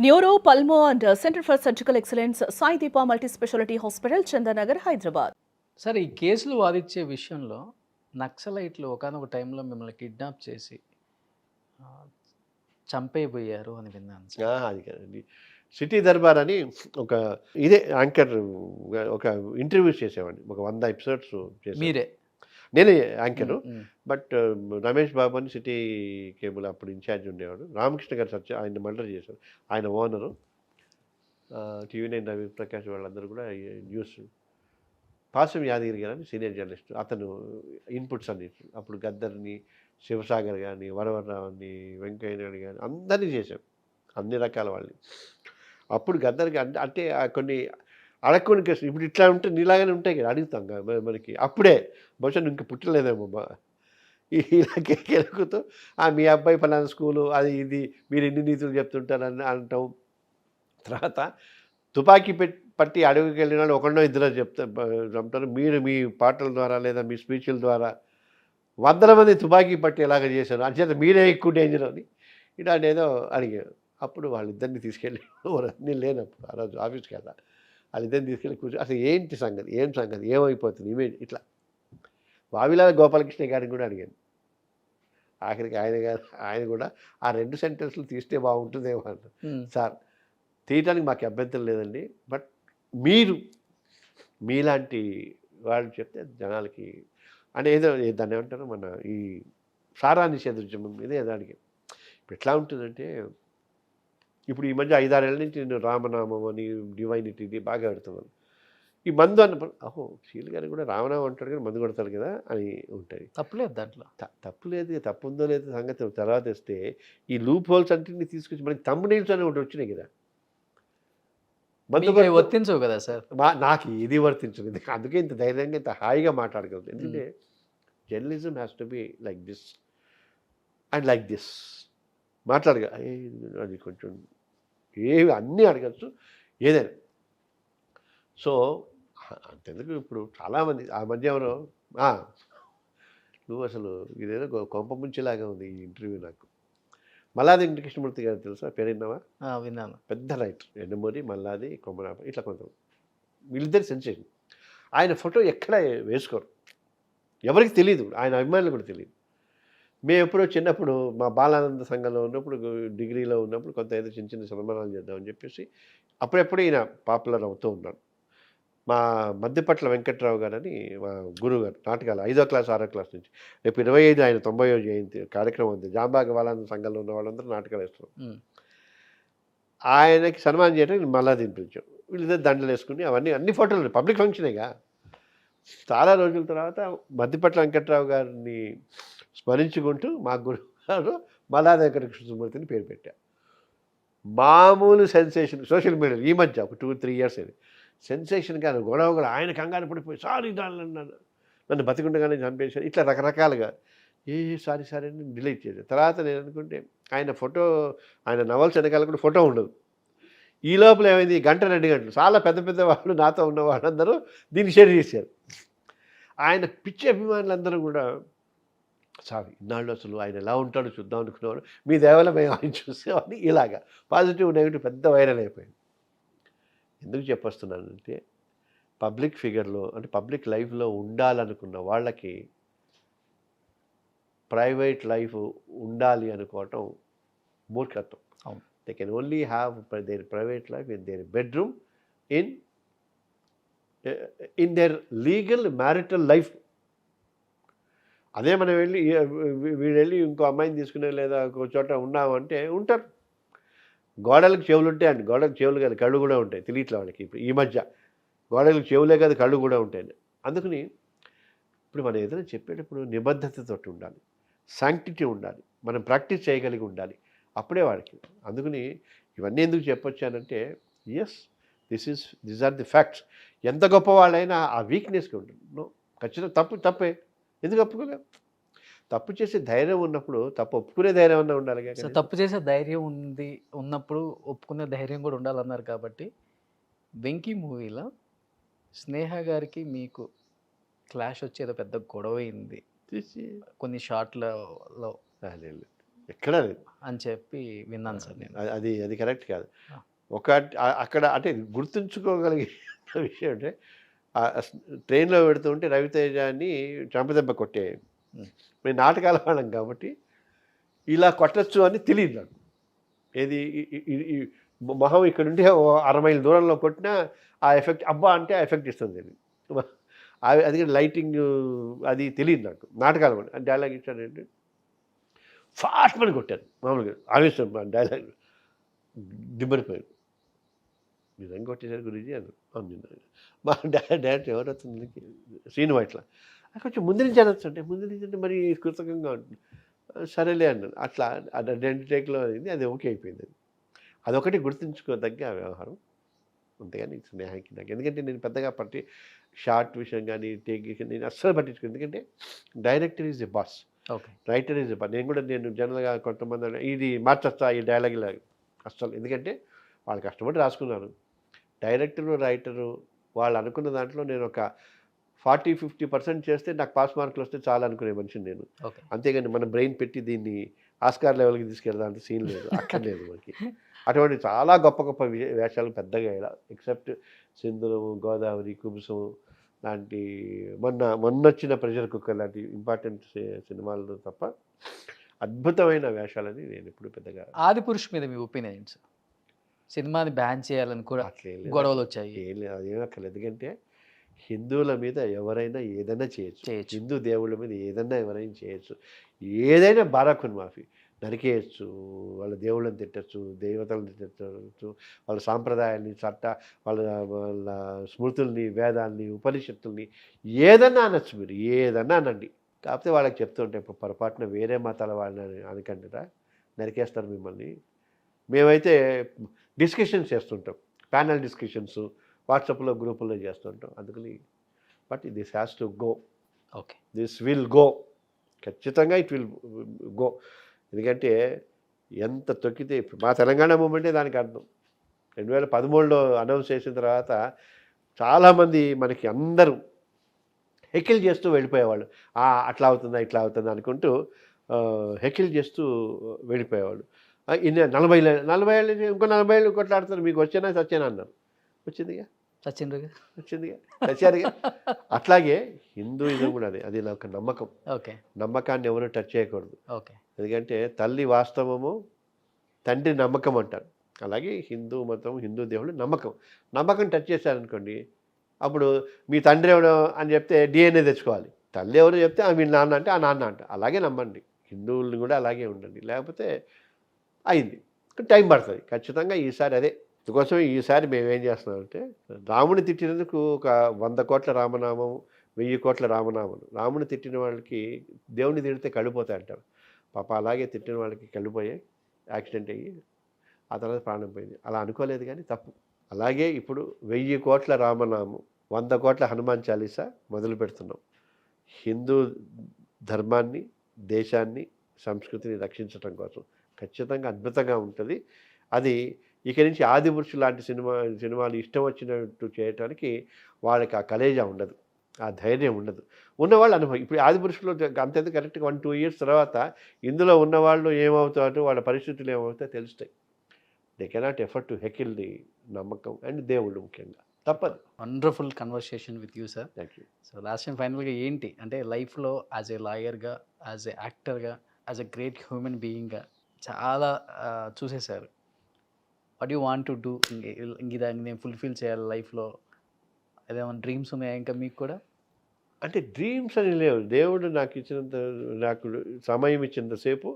Neuro, pulmo and centre for surgical excellence Sai Deepa multi speciality hospital, Chandanagar, Hyderabad. సరే, ఈ కేసులు వాదించే విషయంలో నక్సలైట్లు ఒకానొక టైంలో మిమ్మల్ని కిడ్నాప్ చేసి ఆహ్, చంపేయబోయారు అని విన్నాను సార్. అది కాదండి. సిటీ దర్బార్ అని ఒక ఇదే యాంకర్ ఒక ఇంటర్వ్యూస్ చేసేవాడిని. ఒక 100 ఎపిసోడ్స్ చేశాను. మీరే? నేనే యాంకరు. హ్మ్. బట్ రమేష్ బాబు అని సిటీ కేబుల్ అప్పుడు ఇన్ఛార్జ్ ఉండేవాడు. రామకృష్ణ గారు ఆయన మర్డర్ చేశారు. ఆయన ఓనరు. టీవీ9 రవి ప్రకాష్ వాళ్ళందరూ కూడా న్యూస్. పాసం యాదగిరి గారు అని సీనియర్ జర్నలిస్ట్. అతను ఇన్పుట్స్ అన్ని అప్పుడు గద్దర్ని, శివసాగర్ కానీ, వరవరరావుని, వెంకయ్య నాయుడు కానీ అందరినీ చేశాం. అన్ని రకాల వాళ్ళని. అప్పుడు గద్దర్కి అంటే కొన్ని అడగకొన్ని కేసులు ఇప్పుడు ఇట్లా ఉంటే నీలాగానే ఉంటాయి కదా, అడుగుతాం కదా మనకి. అప్పుడే బహుశా నువ్వు ఇంక పుట్టలేదేమో ఇలా కెలుకుతూ మీ అబ్బాయి ఫలానా స్కూలు అది ఇది మీరు ఎన్ని నీతులు చెప్తుంటారని అంటాం. తర్వాత తుపాకీ పట్టి అడవికి వెళ్ళిన వాళ్ళు ఒకళ్ళో ఇద్దరు చెప్తారు. మీరు మీ పాటల ద్వారా లేదా మీ స్పీచ్ల ద్వారా వందల మంది తుపాకీ పట్టి ఎలాగ చేశారు, అంచేత మీరే ఎక్కువ డేంజర్ అని ఇలాంటి ఏదో అడిగారు. అప్పుడు వాళ్ళిద్దరిని తీసుకెళ్ళి నేను లేనప్పుడు ఆ రోజు ఆఫీస్కి వెళ్ళా. వాళ్ళిద్దరిని తీసుకెళ్ళి కూర్చొని అసలు ఏంటి సంగతి, ఏమైపోతుంది ఇమేజ్ ఇట్లా వావిలాల గోపాలకృష్ణ గారిని కూడా అడిగాను. ఆఖరికి ఆయన కూడా ఆ 2 సెంటెన్స్లు తీస్తే బాగుంటుందేమో అన్నారు. సార్ తీయటానికి మాకు అభ్యంతరం లేదండి, బట్ మీలాంటి వాళ్ళు చెప్తే జనాలకి అంటే ఏదో దాన్ని ఏమంటారు మన ఈ సారా నిషేధ ఉద్యమం మీద ఏదో అడిగాను. ఇప్పుడు ఎట్లా ఉంటుందంటే ఇప్పుడు ఈ మధ్య 5-6 ఏళ్ళ నుంచి నేను రామనామం అని డివైనిటీ ఇది బాగా పెడుతున్నాను. ఈ మందు అన్నప్పుడు శీల్ గారు కూడా రామనామం అంటాడు కానీ మందు కొడతాడు కదా అని ఉంటాయి. తప్పులేదు దాంట్లో. తప్పు లేదు, తప్పు ఉందో లేదో సంగతి తర్వాత వస్తే ఈ లూప్ హోల్స్ అన్నింటినీ తీసుకొచ్చి మనకి తమ్ముడేల్స్ అని ఒకటి వచ్చినాయి కదా, వర్తించవు కదా సార్. నాకు ఇది వర్తించదు. అందుకే ఇంత ధైర్యంగా ఇంత హాయిగా మాట్లాడగలుగుతాను. ఎందుకంటే journalism has to be like this and like this మాట్లాడగా అది కొంచెం ఏవి అన్నీ అడగచ్చు ఏదైనా. సో అంతెందుకు ఇప్పుడు చాలామంది ఆ మధ్య ఎవరో నువ్వు అసలు ఇదేదో కొంప ముంచేలాగా ఉంది ఈ ఇంటర్వ్యూ. నాకు మల్లాది వెంకటకృష్ణమూర్తి గారు తెలుసా, పేరున్నావా? విన్నాను. పెద్ద రైటర్, ఎండమూరి, మల్లాది, కొమ్మరాప ఇట్లా కొంత వీళ్ళిద్దరు సెన్సేషన్. ఆయన ఫోటో ఎక్కడ వేసుకోరు, ఎవరికి తెలియదు, ఆయన అభిమానులు కూడా తెలియదు. మేము ఎప్పుడో చిన్నప్పుడు మా బాలానంద సంఘంలో ఉన్నప్పుడు డిగ్రీలో ఉన్నప్పుడు కొంత ఏదో చిన్న చిన్న సన్మానాలు చేద్దామని చెప్పేసి అప్పుడెప్పుడు ఈయన పాపులర్ అవుతూ ఉన్నాడు. మా మధ్యపట్ల వెంకట్రావు గారు అని మా గురువు గారు నాటకాలు 5వ క్లాస్ 6వ క్లాస్ నుంచి రేపు 25 ఆయన 90వ జయంతి కార్యక్రమం ఉంది. జాంబాగ బాలానంద సంఘంలో ఉన్న వాళ్ళందరూ నాటకాలు వేస్తున్నారు. ఆయనకి సన్మానం చేయడానికి మళ్ళా తినిపించాం. వీళ్ళిద్దరు దండలు వేసుకుని అవన్నీ అన్ని ఫోటోలు పబ్లిక్ ఫంక్షనేగా. చాలా రోజుల తర్వాత మధ్యపట్ల వెంకట్రావు గారిని స్మరించుకుంటూ మా గురువు గారు మల్లాది వెంకటకృష్ణమూర్తిని పేరు పెట్టారు. మామూలు సెన్సేషన్ సోషల్ మీడియాలో ఈ మధ్య ఒక 2-3 ఇయర్స్ అయింది. సెన్సేషన్ కానీ గొడవ కూడా ఆయన కంగారు పడిపోయి సారీ నన్ను బతికుండగానే చంపేశారు ఇట్లా రకరకాలుగా సారీ అని డిలీట్ చేశారు. తర్వాత నేను అనుకుంటే ఆయన ఫోటో ఆయన నవల్స్ వెనకాల కూడా ఫోటో ఉండదు. ఈ లోపల ఏమైంది 1-2 గంటలు చాలా పెద్ద పెద్ద వాళ్ళు నాతో ఉన్న వాళ్ళందరూ దీన్ని షేర్ చేశారు. ఆయన పిచ్చి అభిమానులందరూ కూడా సారీ ఇన్నాళ్ళు అసలు ఆయన ఎలా ఉంటాడో చూద్దాం అనుకునేవాడు, మీ దేవల మేము ఆయన చూసేవాడిని ఇలాగా పాజిటివ్ నెగిటివ్ పెద్ద వైరల్ అయిపోయింది. ఎందుకు చెప్పొస్తున్నానంటే పబ్లిక్ ఫిగర్లో అంటే పబ్లిక్ లైఫ్లో ఉండాలనుకున్న వాళ్ళకి ప్రైవేట్ లైఫ్ ఉండాలి అనుకోవటం మూర్ఖత్వం. They can only have their private life in there bedroom in there legal marital life. అదే మనం వీళ్ళు ఇంకో అమ్మాయిని తీసుకునే లేదా ఒక చోట ఉన్నామంటే ఉంటారు. గోడలకు చెవులు ఉంటాయండి, గోడలకు చెవులు కాదు కళ్ళు కూడా ఉంటాయి, తెలియట్లే వాళ్ళకి. ఇప్పుడు ఈ మధ్య గోడలకు చెవులే కాదు కళ్ళు కూడా ఉంటాయి. అందుకని ఇప్పుడు మనం ఏదైనా చెప్పేటప్పుడు నిబద్ధతతో ఉండాలి, శాంక్టిటీ ఉండాలి, మనం ప్రాక్టీస్ చేయగలిగి ఉండాలి, అప్పుడే వాడికి. అందుకని ఇవన్నీ ఎందుకు చెప్పొచ్చానంటే దీస్ ఆర్ ది ఫ్యాక్ట్స్. ఎంత గొప్పవాళ్ళైనా ఆ వీక్నెస్కి ఉంటుంది. ఖచ్చితంగా తప్పే ఎందుకు ఒప్పుకోలేం. తప్పు చేసే ధైర్యం ఉన్నప్పుడు తప్పు ఒప్పుకునే ధైర్యం అన్నా ఉండాలి. తప్పు చేసే ధైర్యం ఉన్నప్పుడు ఒప్పుకునే ధైర్యం కూడా ఉండాలన్నారు. కాబట్టి వెంకీ మూవీలో స్నేహ గారికి మీకు క్లాష్ వచ్చేదో పెద్ద గొడవ అయింది కొన్ని షాట్లలో. ఎక్కడా లేదు. అని చెప్పి విన్నాను సార్ నేను. అది అది కరెక్ట్ కాదు. ఆ. అక్కడ అంటే గుర్తుంచుకోగలిగే విషయం అంటే ట్రైన్లో పెడుతుంటే రవితేజాన్ని చంపదెబ్బ కొట్టే మేము నాటకాల వాళ్ళం కాబట్టి ఇలా కొట్టచ్చు అని తెలియదు నాకు. ఏది మొహం ఇక్కడ ఉంటే 60 మైళ్ళ దూరంలో కొట్టినా ఆ ఎఫెక్ట్ అబ్బా అంటే ఆ ఎఫెక్ట్ ఇస్తుంది. అది లైటింగ్ అది తెలియదు నాకు. నాటకాలు కూడా డైలాగ్ ఇచ్చానంటే ఫాస్ట్ మని కొట్టాను మామూలుగా ఆవేశం డైలాగ్ దిబ్బరిపోయాను. నిజంగా కొట్టేసారు గురించి అను మా డైరెక్టర్ ఎవరు వస్తుంది శ్రీను ఇట్లా కొంచెం ముందు నుంచి అనొచ్చు అంటే ముందు నుంచి అంటే మరి కృతజ్ఞంగా ఉంటుంది. సరేలే అన్నాను. అట్లా 2 టేక్లో అయింది. అది ఓకే అయిపోయింది. అదొకటి గుర్తుంచుకోదగ్గ వ్యవహారం. అంతేగాని స్నేహానికి నాకు ఎందుకంటే నేను పెద్దగా షార్ట్ విషయం కానీ టేక్ నేను అస్సలు పట్టించుకోను. ఎందుకంటే director is a boss, okay, writer is a boss. నేను జనరల్గా కొంతమంది ఇది మార్చొస్తా ఈ డైలాగ్ ఇలా అస్సలు. ఎందుకంటే వాళ్ళు కష్టపడి రాసుకున్నారు. డైరెక్టరు రైటరు వాళ్ళు అనుకున్న దాంట్లో నేను ఒక 40-50% చేస్తే నాకు పాస్ మార్కులు వస్తే చాలా అనుకునే మనిషిని నేను. ఓకే. అంతేగాని మన బ్రెయిన్ పెట్టి దీన్ని ఆస్కార్ లెవెల్కి తీసుకెళ్దాం అంటే సీన్ లేదు, అక్కర్లేదు మనకి. అటువంటి చాలా గొప్ప గొప్ప వేషాలు పెద్దగా ఇలా ఎక్సెప్ట్ సింధూరము, గోదావరి, కుబుసం లాంటి మొన్నొచ్చిన ప్రెషర్ కుక్కర్ లాంటి ఇంపార్టెంట్ సినిమాలు తప్ప అద్భుతమైన వేషాలని నేను ఎప్పుడు పెద్దగా. ఆదిపురుష్ మీద మీ ఒపీనియన్స్? సినిమాని బ్యాన్ చేయాలని కూడా గొడవలు వచ్చాయి. ఏం లేదు, అదేం అక్కర్లేదు. ఎందుకంటే హిందువుల మీద ఎవరైనా ఏదైనా చేయొచ్చు. హిందూ దేవుళ్ళ మీద ఏదైనా ఎవరైనా చేయొచ్చు. ఏదైనా బారాకున్ మాఫీ నరికేయచ్చు, వాళ్ళ దేవుళ్ళని తిట్టచ్చు, దేవతలను తిట్టచ్చు, వాళ్ళ సాంప్రదాయాన్ని వాళ్ళ వాళ్ళ స్మృతుల్ని, వేదాల్ని, ఉపనిషత్తుల్ని ఏదన్నా అనొచ్చు. మీరు ఏదన్నా అనండి. కాకపోతే వాళ్ళకి చెప్తుంటే ఇప్పుడు పొరపాటున వేరే మతాల వాళ్ళని అనకండిరా నరికేస్తారు మిమ్మల్ని. మేమైతే డిస్కషన్స్ చేస్తుంటాం, ప్యానల్ డిస్కషన్స్ వాట్సాప్లో గ్రూపుల్లో చేస్తుంటాం. అందుకని but this has to go. Okay, this will go. ఖచ్చితంగా ఇట్ విల్ గో. ఎందుకంటే ఎంత తొక్కితే ఇప్పుడు మా తెలంగాణ మూమెంటే దానికి అర్థం. 2013లో అనౌన్స్ చేసిన తర్వాత చాలామంది మనకి అందరూ హెకిల్ చేస్తూ వెళ్ళిపోయేవాళ్ళు. అట్లా అవుతుందా ఇట్లా అవుతుందా అనుకుంటూ హెకిల్ చేస్తూ వెళ్ళిపోయేవాళ్ళు. 40 ఏళ్ళు ఇంకో 40 ఏళ్ళు కొట్లాడుతారు, మీకు వచ్చేనా సచ్చేనా అన్నారు. వచ్చిందిగా చచ్చారుగా. అట్లాగే హిందూయిజం కూడా అది నాకు నమ్మకం. ఓకే, నమ్మకాన్ని ఎవరు టచ్ చేయకూడదు. ఓకే. ఎందుకంటే తల్లి వాస్తవము, తండ్రి నమ్మకం అంటారు. అలాగే హిందూ మతం, హిందూ దేవుడు నమ్మకం టచ్ చేశారనుకోండి, అప్పుడు మీ తండ్రి ఎవడో అని చెప్తే డిఎన్ఏ తెచ్చుకోవాలి. తల్లి ఎవరో చెప్తే మీ నాన్న అంటే ఆ నాన్న అంట. అలాగే నమ్మండి, హిందువుల్ని కూడా అలాగే ఉండండి. లేకపోతే అయింది, టైం పడుతుంది ఖచ్చితంగా. ఈసారి అదే అందుకోసం ఈసారి మేమేం చేస్తున్నామంటే రాముని తిట్టినందుకు ఒక 100 కోట్ల రామనామం, 1000 కోట్ల రామనామం. రాముని తిట్టిన వాళ్ళకి దేవుని తిడితే కళ్ళిపోతాయి అంటారు. పాప అలాగే తిట్టిన వాళ్ళకి కళ్ళిపోయాయి, యాక్సిడెంట్ అయ్యి ఆ తర్వాత ప్రాణం పోయింది. అలా అనుకోలేదు కానీ తప్పు. అలాగే ఇప్పుడు 1000 కోట్ల రామనామం, 100 కోట్ల హనుమాన్ చాలీసా మొదలు పెడుతున్నాం. హిందూ ధర్మాన్ని, దేశాన్ని, సంస్కృతిని రక్షించడం కోసం ఖచ్చితంగా అద్భుతంగా ఉంటుంది. అది ఇక నుంచి ఆదిపురుషు లాంటి సినిమాలు ఇష్టం వచ్చినట్టు చేయడానికి వాళ్ళకి ఆ కలేజా ఉండదు, ఆ ధైర్యం ఉండదు. ఉన్నవాళ్ళు అనుభవం. ఇప్పుడు ఆదిపురుషులో అంతేందుకు కరెక్ట్గా 1-2 ఇయర్స్ తర్వాత ఇందులో ఉన్నవాళ్ళు ఏమవుతారో, వాళ్ళ పరిస్థితులు ఏమవుతాయో తెలుస్తాయి. They cannot effort to Haeckel the నమ్మకం అండ్ దేవుళ్ళు ముఖ్యంగా. తప్పదు. Wonderful conversation with you sir. Thank you. So last time ఫైనల్గా ఏంటి అంటే లైఫ్లో యాజ్ ఏ లాయర్గా, యాజ్ ఏ యాక్టర్గా, యాజ్ ఎ గ్రేట్ హ్యూమన్ బీయింగ్గా చాలా చూసేశారు. What you want to do? దాన్ని నేను ఫుల్ఫిల్ చేయాలి లైఫ్లో, అదేమన్నా డ్రీమ్స్ ఉన్నాయా ఇంకా మీకు కూడా? అంటే డ్రీమ్స్ అని లేవు. దేవుడు నాకు సమయం ఇచ్చినంతసేపు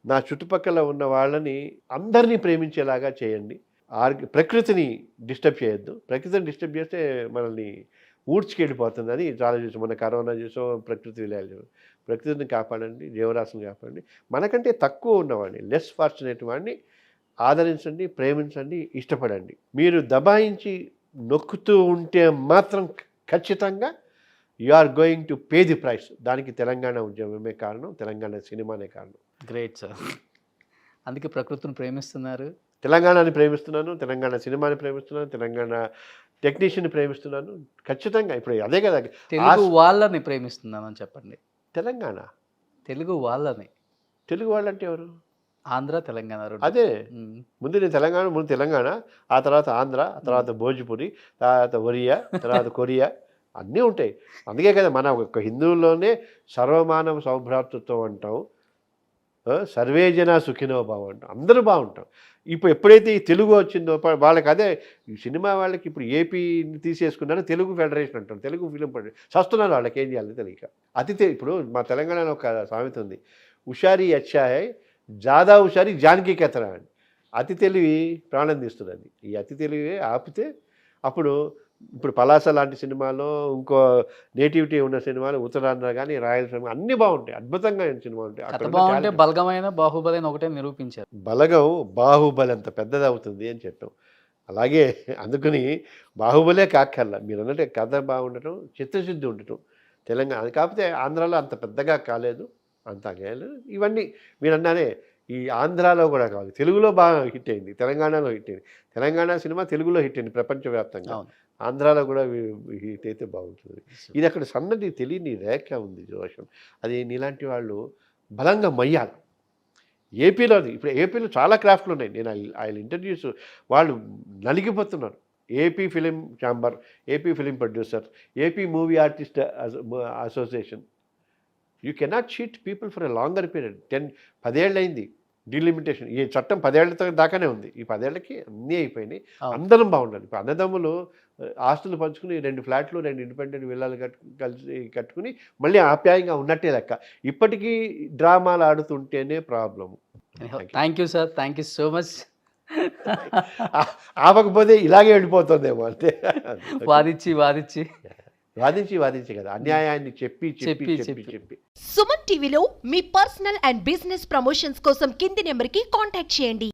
నా చుట్టుపక్కల ఉన్న వాళ్ళని అందరినీ ప్రేమించేలాగా చేయండి. ప్రకృతిని డిస్టర్బ్ చేయొద్దు. ప్రకృతిని డిస్టర్బ్ చేస్తే మనల్ని ఊడ్చుకెళ్ళిపోతుంది. అది చాలా చూసాం. మన కరోనా చూసాం, ప్రకృతి విలయాలు చూసాం. ప్రకృతిని కాపాడండి, జీవరాశిని కాపాడండి. మనకంటే తక్కువ ఉన్నవాడిని, లెస్ ఫార్చునేట్ వాడిని ఆదరించండి, ప్రేమించండి, ఇష్టపడండి. మీరు దబాయించి నొక్కుతూ ఉంటే మాత్రం ఖచ్చితంగా you are going to pay the price. దానికి తెలంగాణ ఉద్యమమే కారణం, తెలంగాణ సినిమానే కారణం. Great sir. అందుకే ప్రకృతిని ప్రేమిస్తున్నారు. తెలంగాణని ప్రేమిస్తున్నాను, తెలంగాణ సినిమాని ప్రేమిస్తున్నాను, తెలంగాణ టెక్నీషియన్ని ప్రేమిస్తున్నాను. ఖచ్చితంగా ఇప్పుడు అదే కదా. తెలుగు వాళ్ళని ప్రేమిస్తున్నాను అని చెప్పండి. తెలంగాణ తెలుగు వాళ్ళని తెలుగు వాళ్ళు అంటే ఎవరు? ఆంధ్ర తెలంగాణ రెండు. అదే మ్మ్. ముందు తెలంగాణ, ఆ తర్వాత ఆంధ్ర, ఆ తర్వాత భోజ్పురి, తర్వాత ఒరియా, తర్వాత కొరియా అన్నీ ఉంటాయి. అందుకే కదా మన ఒక హిందువుల్లోనే సర్వమానవ సౌభ్రాతృత్వం అంటాం, సర్వే జన సుఖినో భావం అంటాం, అందరూ బాగుంటాం. ఇప్పుడు ఎప్పుడైతే ఈ తెలుగు వచ్చిందో వాళ్ళకి అదే ఈ సినిమా వాళ్ళకి ఇప్పుడు ఏపీని తీసేసుకున్నారో తెలుగు ఫెడరేషన్ అంటారు, తెలుగు ఫిలిం ఫెడరేషన్ చస్తున్నారు. వాళ్ళకి ఏం చేయాలి తెలియక. ఇప్పుడు మా తెలంగాణలో ఒక సామెత ఉంది, హుషారీ అచ్చా హై జాదా హుషారీ జానకి కథరా అని. అతి తెలివి ప్రాణం తీస్తున్నది. ఈ అతి తెలివి ఆపితే అప్పుడు ఇప్పుడు పలాస లాంటి సినిమాలో ఇంకో నేటివిటీ ఉన్న సినిమాలు ఉత్తరాంధ్ర కానీ రాయలసీమ అన్నీ బాగుంటాయి, అద్భుతంగా సినిమా ఉంటాయి. కథ అక్కడ బాగుంటే బలగమైన బాహుబలి అని ఒకటే నిరూపించారు. బలగం బాహుబలి అంత పెద్దది అవుతుంది అని చెప్పాం. అలాగే అందుకని బాహుబలే కాక్కర్లా, మీరు అన్నట్టు కథ బాగుండటం, చిత్తశుద్ధి ఉండటం తెలంగాణ. కాకపోతే ఆంధ్రాలో అంత పెద్దగా కాలేదు, అంత కాలేదు. ఇవన్నీ మీరు అన్నారే ఈ ఆంధ్రాలో కూడా కాదు, తెలుగులో బాగా హిట్ అయింది, తెలంగాణలో హిట్ అయింది. తెలంగాణ సినిమా తెలుగులో హిట్ అయింది ప్రపంచవ్యాప్తంగా. ఆంధ్రాలో కూడా హిట్ అయితే బాగుంటుంది. ఇది అక్కడ సన్నది తెలియని రేఖ ఉంది జోషం, అది నీలాంటి వాళ్ళు బలంగా మయ్యాలి. ఏపీలో చాలా క్రాఫ్ట్లు ఉన్నాయి. నేను ఐ ఇంట్రడ్యూస్, వాళ్ళు నలిగిపోతున్నారు. AP film chamber, AP film producer, AP movie artist association. You cannot cheat people for a longer period. 10 ఏళ్ళు అయింది డిలిమిటేషన్. ఈ చట్టం 10 ఏళ్ల దాకానే ఉంది. ఈ 10 ఏళ్ళకి అన్నీ అయిపోయినాయి. అందరం బాగుండాలి. ఇప్పుడు అన్నదమ్ములు ఆస్తులు పంచుకుని 2 ఫ్లాట్లు 2 ఇండిపెండెంట్ విల్లాలు కలిసి కట్టుకుని మళ్ళీ ఆప్యాయంగా ఉన్నట్టే లెక్క. ఇప్పటికీ డ్రామాలు ఆడుతుంటేనే problem. Thank you sir, thank you so much. ఆపకపోతే ఇలాగే వెళ్ళిపోతుందేమో అంతే. వాదించి కదా అన్యాయాన్ని చెప్పి. సుమన్ టీవీలో మీ పర్సనల్ అండ్ బిజినెస్ ప్రమోషన్స్ కోసం కింది నెంబర్కి కాంటాక్ట్ చేయండి.